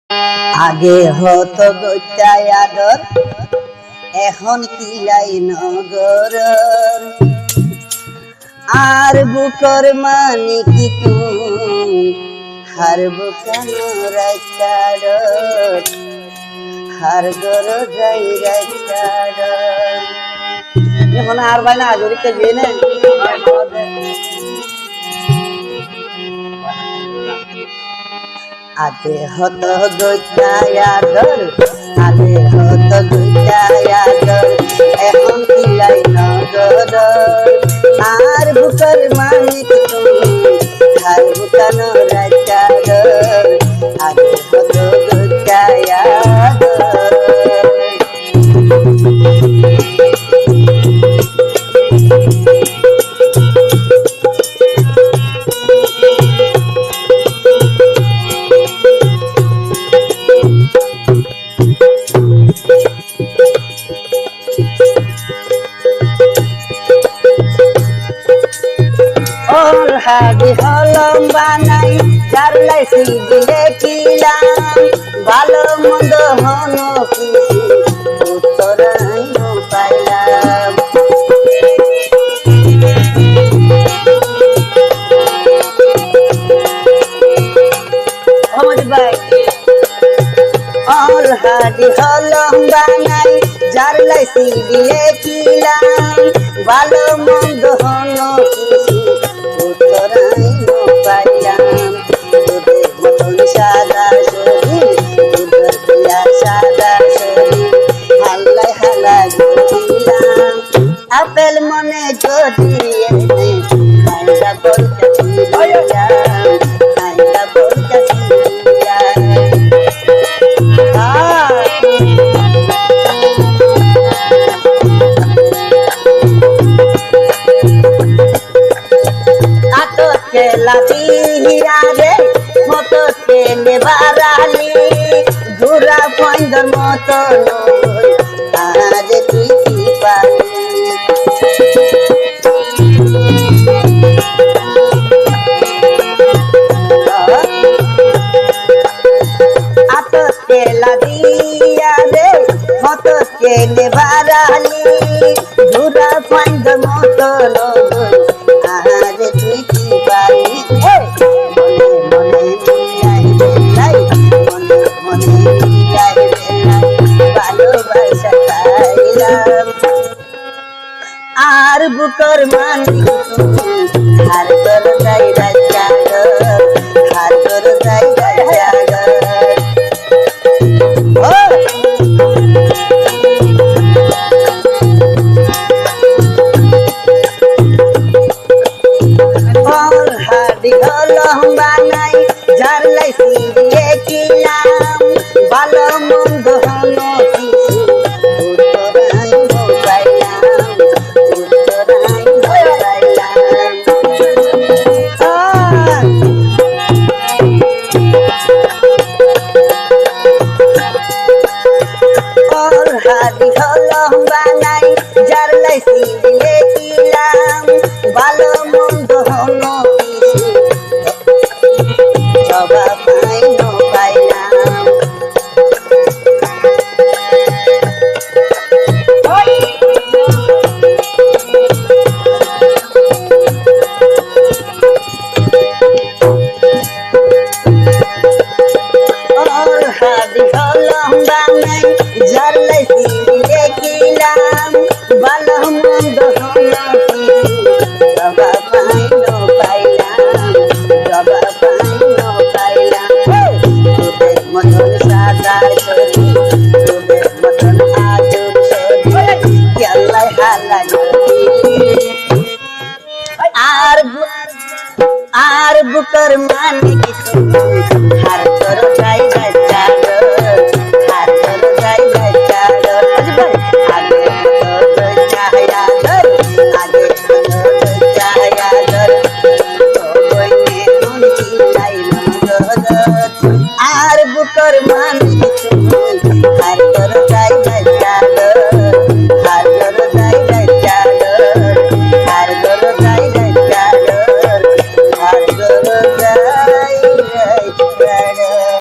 আগে হতো গোটায় আদর, এখন কিলাই নগর। আর বুকর মানি কি তুম হার বুকান রাইতার, হার গর যাই রাইতার। এখন আর ভাই না আজরিকে গিয়ে না আগে হতো গোটায় আদর, আগে হতো গোটায় আদর, এখন কিলাই নগর। আর বুকের মানিক তুমি হার বুকানো রাইতার, আগে হতো গোটায় আদর। হাদি হলম বানাই চারলাই সিদিলে কিলাম, ভালো মন্দ হন কিছু উত্তরাই পাইলাম। হাদি হলম বানাই চারলাই সিদিলে কিলাম, ভালো মন্দ হন কিছু উত্তরাই পাইলাম। দুধের মতন সাদা শরীর, দুধের দিয়া সাদা শরীর, হাল্লাই হালা গিলাম। আপেল মনে যদি এনে খাইলা বলতে দিলাম, খাইলা বলতে দিলাম। লাদিয়ারে মতো তেলে বাড়ালি, ঘুরা পয়ন্দর মতো আজ তুই কি পালি। আততে লাদিয়ারে মতো তেলে বাড়ালি, ঘুরা পয়ন্দর মতো আজ তুই কি পালি। আর বুকর মানি হার গর যাই রাইতার, হার গর যাই রাইতার। হাদি হলম বানাই ঝারলাই সিদিলে কিলাম, ভালো মন্দ হন কিছু উত্তরাই পাইলাম, উত্তরাই পাইলাম। হাদি হলম বানাই ঝারলাই সিদিলে কিলাম, ভালো মন্দ হন জবাব পাইলাম। হাদি হলম বানাই ঝারলাই সিদিলে কিলাম, ভালো মন্দ হন জবাব পাইলাম, জবাব পাইলাম। দুধের মতন সাদা শরীর, দুধের মতন আদর শরীর, কেল্লাই হালা আর বুকর মানে কি হার গর যাই রাইতার, হার গর যাই রাইতার। আগে হতো গোটায় আদর, আগে হতো গোটায় আদর, বইনে কোন কিলাই নগর। আর বুকর মানি